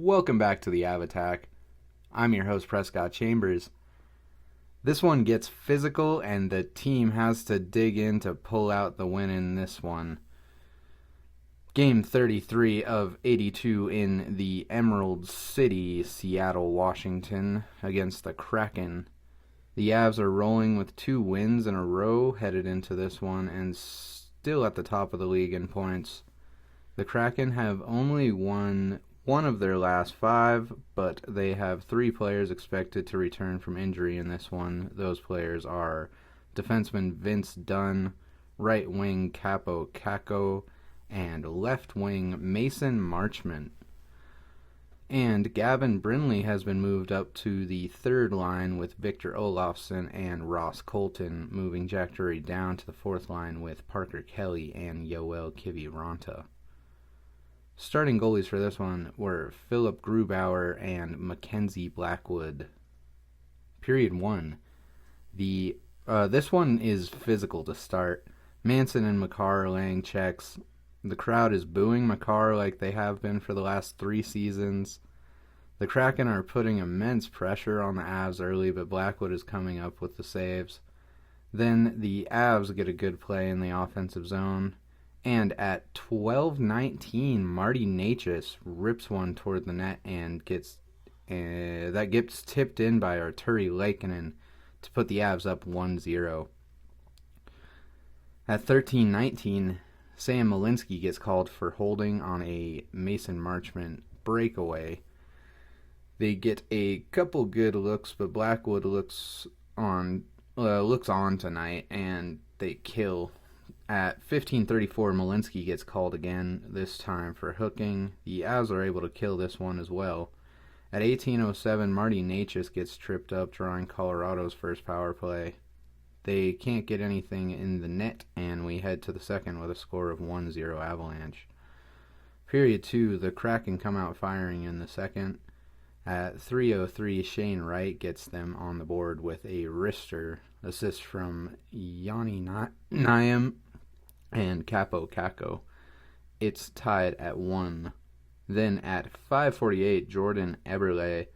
Welcome back to the Avattack. I'm your host, Prescott Chambers. This one gets physical, and the team has to dig in to pull out the win in this one. Game 33 of 82 in the Emerald City, Seattle, Washington, against the Kraken. The Avs are rolling with 2 wins in a row headed into this one and still at the top of the league in points. The Kraken have only won one of their last 5, but they have 3 players expected to return from injury in this one. Those players are defenseman Vince Dunn, right wing Capo Caco, and left wing Mason Marchment. And Gavin Brindley has been moved up to the third line with Victor Olofsson and Ross Colton, moving Jack Drury down to the fourth line with Parker Kelly and Yoel Kiviranta. Starting goalies for this one were Philip Grubauer and Mackenzie Blackwood. Period 1. This one is physical to start. Manson and Makar are laying checks. The crowd is booing Makar like they have been for the last 3 seasons. The Kraken are putting immense pressure on the Avs early, but Blackwood is coming up with the saves. Then the Avs get a good play in the offensive zone. And at 12:19, Marty Necas rips one toward the net and gets tipped in by Arturi Leikkanen to put the Avs up 1-0. At 13:19, Sam Malinsky gets called for holding on a Mason Marchment breakaway. They get a couple good looks, but Blackwood looks on tonight, and they kill. At 15:34, Malinsky gets called again, this time for hooking. The Avs are able to kill this one as well. At 18:07, Marty Necas gets tripped up, drawing Colorado's first power play. They can't get anything in the net, and we head to the second with a score of 1-0 Avalanche. Period 2, the Kraken come out firing in the second. At 3:03, Shane Wright gets them on the board with a wrister assist from Yanni Nyam and Capo Caco. It's tied at 1. Then at 5:48, Jordan Eberle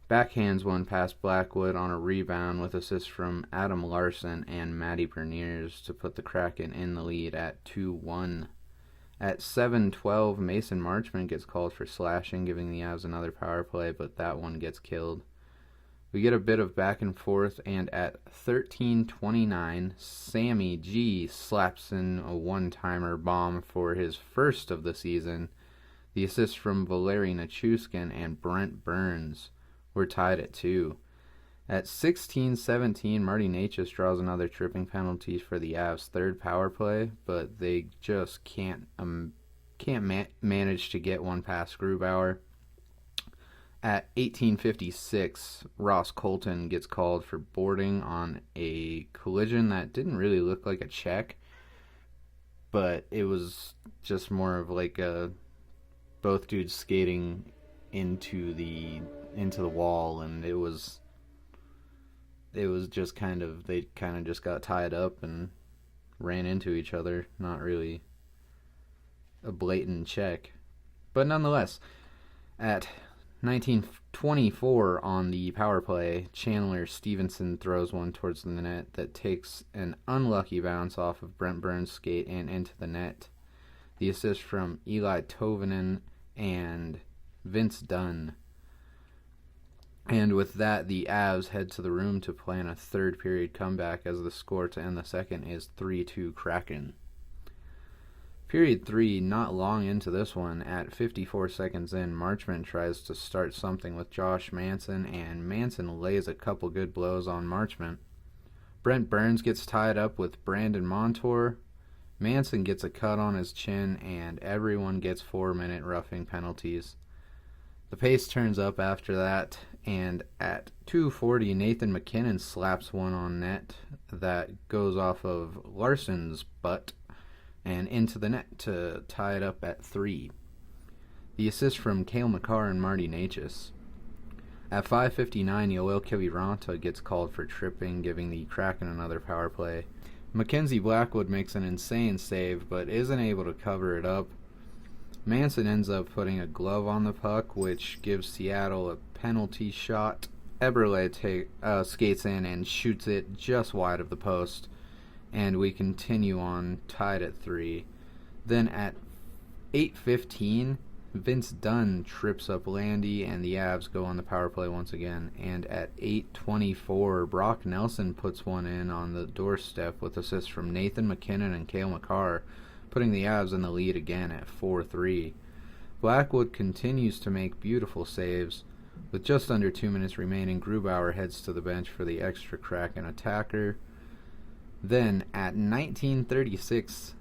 backhands one past Blackwood on a rebound with assists from Adam Larson and Matty Berniers to put the Kraken in the lead at 2-1. At 7:12, Mason Marchment gets called for slashing, giving the Avs another power play, but that one gets killed. We get a bit of back and forth, and at 13:29, Sammy G slaps in a one-timer bomb for his first of the season. The assist from Valeri Nichushkin and Brent Burns were tied at 2. At 16:17, Marty Necas draws another tripping penalty for the Avs' third power play, but they just can't manage to get one past Grubauer. At 18:56, Ross Colton gets called for boarding on a collision that didn't really look like a check, but it was just more of like both dudes skating into the wall, and it was just they just got tied up and ran into each other. Not really a blatant check, but nonetheless, at 19:24 on the power play, Chandler Stevenson throws one towards the net that takes an unlucky bounce off of Brent Burns' skate and into the net. The assist from Eli Tovinen and Vince Dunn. And with that, the Avs head to the room to plan a third period comeback, as the score to end the second is 3-2 Kraken. Period 3, not long into this one, at 54 seconds in, Marchment tries to start something with Josh Manson, and Manson lays a couple good blows on Marchment. Brent Burns gets tied up with Brandon Montour. Manson gets a cut on his chin, and everyone gets 4-minute roughing penalties. The pace turns up after that, and at 2:40, Nathan McKinnon slaps one on net that goes off of Larson's butt and into the net to tie it up at 3. The assist from Cale Makar and Marty Necas. At 5:59, Yoel Kiviranta gets called for tripping, giving the Kraken another power play. Mackenzie Blackwood makes an insane save, but isn't able to cover it up. Manson ends up putting a glove on the puck, which gives Seattle a penalty shot. Eberle skates in and shoots it just wide of the post, and we continue on tied at 3. Then at 8:15, Vince Dunn trips up Landy, and the Avs go on the power play once again. And at 8:24, Brock Nelson puts one in on the doorstep with assists from Nathan McKinnon and Cale Makar, putting the Avs in the lead again at 4-3. Blackwood continues to make beautiful saves. With just under 2 minutes remaining, Grubauer heads to the bench for the extra Kraken attacker. Then at 19:36,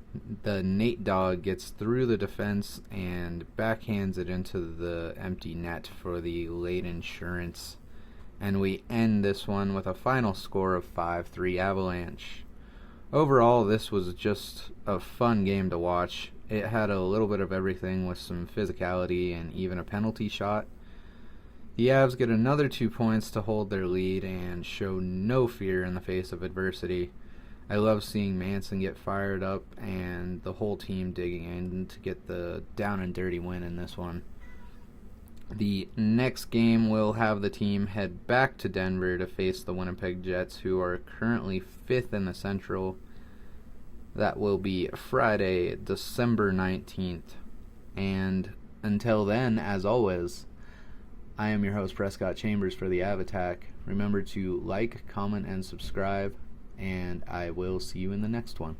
the Nate Dogg gets through the defense and backhands it into the empty net for the late insurance. And we end this one with a final score of 5-3 Avalanche. Overall, this was just a fun game to watch. It had a little bit of everything with some physicality and even a penalty shot. The Avs get another 2 points to hold their lead and show no fear in the face of adversity. I love seeing Manson get fired up and the whole team digging in to get the down and dirty win in this one. The next game will have the team head back to Denver to face the Winnipeg Jets, who are currently 5th in the Central. That will be Friday, December 19th. And until then, as always, I am your host, Prescott Chambers, for the Av Attack. Remember to like, comment, and subscribe, and I will see you in the next one.